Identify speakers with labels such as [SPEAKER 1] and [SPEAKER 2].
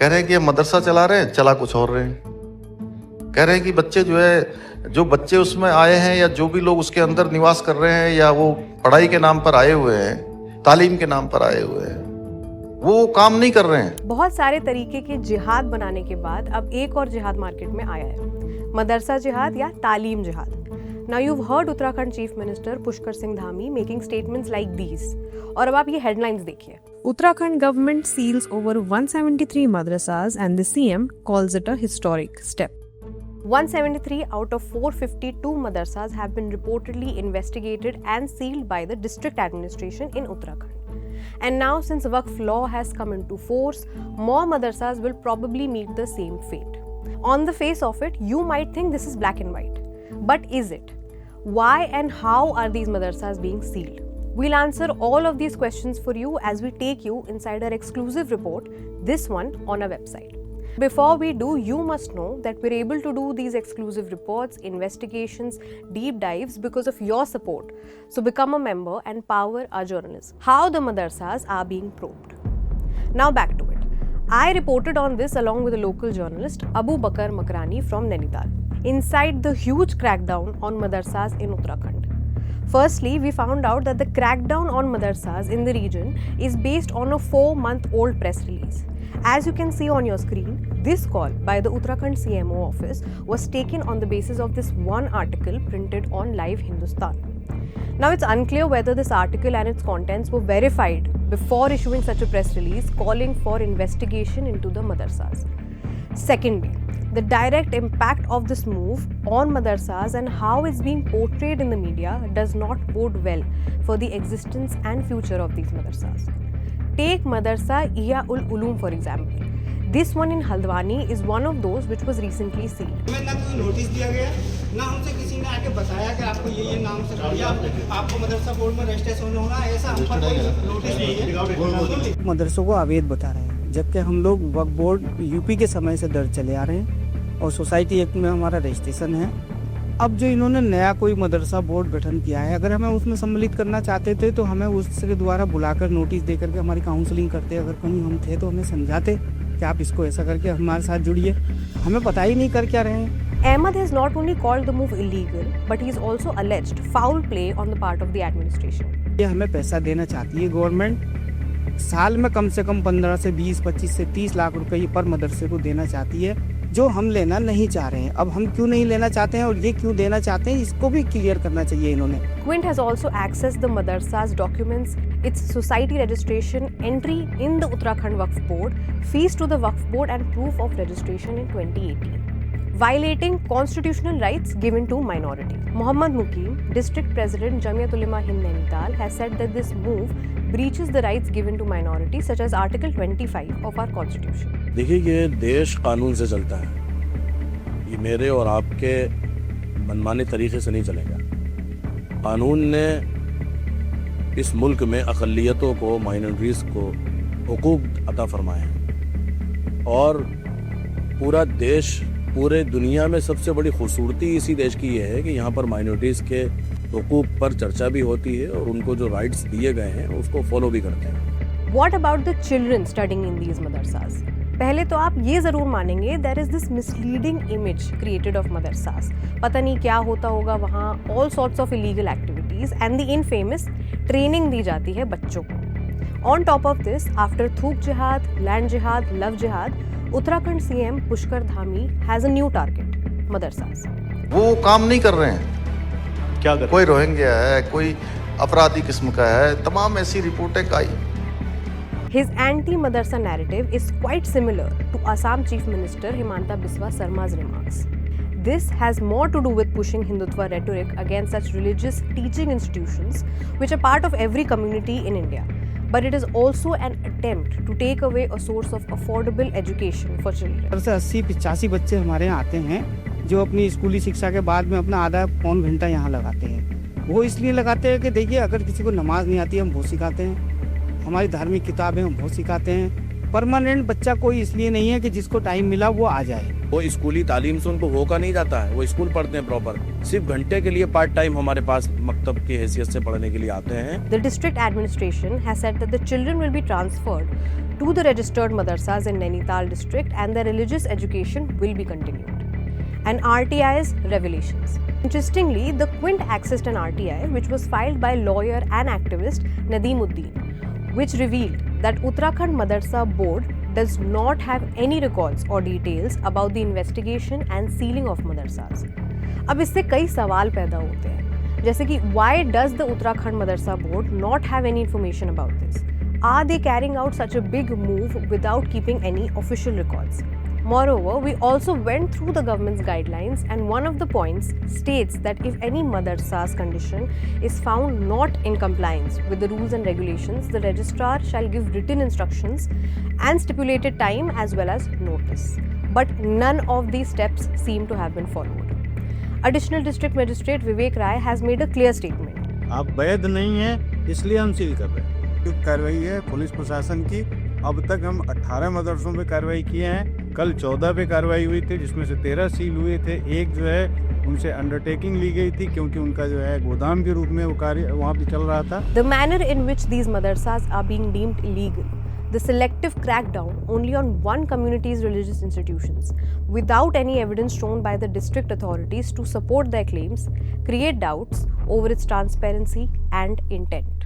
[SPEAKER 1] कह रहे हैं कि हम मदरसा चला रहे हैं, चला कुछ और रहे हैं। कह रहे हैं कि बच्चे जो बच्चे उसमें आए हैं या जो भी लोग उसके अंदर निवास कर रहे हैं या वो पढ़ाई के नाम पर आए हुए हैं, तालीम के नाम पर आए हुए हैं, वो काम नहीं कर रहे हैं।
[SPEAKER 2] बहुत सारे तरीके के जिहाद बनाने के बाद अब एक और जिहाद मार्केट में आया है, मदरसा जिहाद या तालीम जिहाद। Now you've heard Uttarakhand Chief Minister Pushkar Singh Dhami making statements like these. और अब आप ये headlines देखिए।
[SPEAKER 3] Uttarakhand government seals over 173 madrasas and the CM calls it a historic step.
[SPEAKER 2] 173 out of 452 madrasas have been reportedly investigated and sealed by the district administration in Uttarakhand. And now since Waqf law has come into force, more madrasas will probably meet the same fate. On the face of it, you might think this is black and white. But is it? Why and how are these madrasas being sealed? We'll answer all of these questions for you as we take you inside our exclusive report, this one on our website. Before we do, you must know that we're able to do these exclusive reports, investigations, deep dives because of your support. So become a member and power our journalism. How the madrasas are being probed. Now back to it. I reported on this along with a local journalist, Abu Bakar Makrani from Nainital, inside the huge crackdown on madrasas in Uttarakhand. Firstly, we found out that the crackdown on madrasas in the region is based on a 4-month-old press release. As you can see on your screen, this call by the Uttarakhand CMO office was taken on the basis of this one article printed on Live Hindustan. Now it's unclear whether this article and its contents were verified before issuing such a press release calling for investigation into the madrasas. Secondly, the direct impact of this move on madrasas and how it's being portrayed in the media does not bode well for the existence and future of these madrasas. Take Madrasa Ihya-ul-Ulum for example. This one in Haldwani is one of those which was recently sealed.
[SPEAKER 4] हमें ना कोई notice दिया गया, ना हमसे किसी ने आके बताया कि आपको ये नाम से या आपको मदरसा बोर्ड में रजिस्ट्रेशन होना है, ऐसा हम पर कोई नोटिस नहीं है।
[SPEAKER 5] मदरसों को अवैध बता रहे हैं, जबकि हम लोग वक्फ बोर्ड यूपी के समय से दर्ज चले आ रहे हैं और सोसाइटी एक्ट में हमारा रजिस्ट्रेशन है। अब जो इन्होंने नया कोई मदरसा बोर्ड गठन किया है, अगर हमें उसमें सम्मिलित करना चाहते थे तो हमें उसके द्वारा बुलाकर नोटिस दे करके हमारी काउंसलिंग करते, अगर कहीं हम थे तो हमें समझाते कि आप इसको ऐसा करके हमारे साथ जुड़िए। हमें पता ही नहीं कर क्या रहे हैं।
[SPEAKER 2] Ahmed has not only called the move illegal, but he is also alleged foul play on the part of the administration.
[SPEAKER 5] ये हमें पैसा देना चाहती है गवर्नमेंट, साल में कम से कम 15 से 20, 25 से 30 लाख रुपए पर मदरसे को देना चाहती है, जो हम लेना नहीं चाह रहे हैं। अब हम क्यों नहीं लेना चाहते हैं और ये क्यों देना चाहते हैं, इसको भी क्लियर करना चाहिए इन्होंने।
[SPEAKER 2] Quint has also accessed the madrasa's documents, its society registration, entry in the Uttarakhand Waqf Board, fees to the Waqf Board and proof of registration in 2018. Violating constitutional rights given to minority. Mohammad Mukim, District President Jamiat Ulema Hind Nainital, has said that this move breaches the rights given to minorities such as Article 25 of our Constitution.
[SPEAKER 6] देखिए, ये देश कानून से चलता है, ये मेरे और आपके मनमाने तरीके से नहीं चलेगा। कानून ने इस मुल्क में अक़लियतों को, माइनॉरिटीज़ को हुकूक अता फरमाए हैं और पूरा देश, पूरे दुनिया में सबसे बड़ी खूबसूरती इसी देश की ये है कि यहाँ पर माइनॉरिटीज़ के हुकूक पर चर्चा भी होती है और उनको जो राइट्स दिए गए हैं उसको फॉलो भी करते हैं।
[SPEAKER 2] What about the children studying in these madrasas? पहले तो आप ये जरूर मानेंगे there is this misleading image created of madrasas. पता नहीं क्या होता होगा वहाँ, all sorts of illegal activities and the infamous training दी जाती है बच्चों को. On top of this, after थूक जिहाद, land jihad, love jihad, Uttarakhand CM Pushkar Dhami has a new target, madrasas.
[SPEAKER 1] वो काम नहीं कर रहे हैं।
[SPEAKER 6] क्या करें?
[SPEAKER 1] कोई रोहिंग्या है, कोई अपराधी किस्म का है, तमाम ऐसी रिपोर्टें आई।
[SPEAKER 2] His anti-madrasa narrative is quite similar to Assam Chief Minister Himanta Biswa Sarma's remarks. This has more to do with pushing Hindutva rhetoric against such religious teaching institutions which are part of every community in India. But it is also an attempt to take away a source of affordable education for children.
[SPEAKER 5] 80-85 बच्चे हमारे यहाँ आते हैं जो अपनी स्कूली शिक्षा के बाद में अपना आधा पौन घंटा यहाँ लगाते हैं। वो इसलिए लगाते हैं कि देखिए, अगर किसी को नमाज नहीं आती हम वो सिखाते हैं, हमारी धार्मिक किताबें हम वो सिखाते हैं, परमानेंट बच्चा कोई इसलिए नहीं है कि जिसको टाइम मिला वो आ जाए।
[SPEAKER 6] वो स्कूली तालीम से उनको होका नहीं जाता है, वो स्कूल पढ़ते हैं प्रॉपर, सिर्फ घंटे के लिए पार्ट टाइम हमारे पास मकतब की हैसियत से पढ़ने के लिए आते हैं।
[SPEAKER 2] The district administration has said that the children will be transferred to the registered madrasas in Nainital district and their religious education will be continued. And RTI's revelations. Interestingly, the Quint accessed an RTI which was filed by lawyer and activist Nadeem Uddin, which revealed that Uttarakhand Madrasa Board does not have any records or details about the investigation and sealing of madrasas. अब इससे कई सवाल पैदा होते हैं, जैसे कि why does the Uttarakhand Madrasa Board not have any information about this? Are they carrying out such a big move without keeping any official records? Moreover, we also went through the government's guidelines and one of the points states that if any madrasa's condition is found not in compliance with the rules and regulations, the registrar shall give written instructions and stipulated time as well as notice. But none of these steps seem to have been followed. Additional District Magistrate Vivek Rai has made a clear statement.
[SPEAKER 7] आप वैध नहीं है इसलिए हम seal कर रहे हैं। जो कार्रवाई है पुलिस प्रशासन की, अब तक हम 18 मदरसों पे कार्रवाई किए हैं। कल 14 पे कार्रवाई हुई थी जिसमें से 13 सील हुए थे। एक जो है उनसे अंडरटेकिंग ली गई थी क्योंकि उनका जो है गोदाम के रूप में वो कार्य वहाँ पे चल रहा था।
[SPEAKER 2] The manner in which these madrasas are being deemed illegal, the selective crackdown only on one community's religious institutions, without any evidence shown by the district authorities to support their claims, create doubts over its transparency and intent.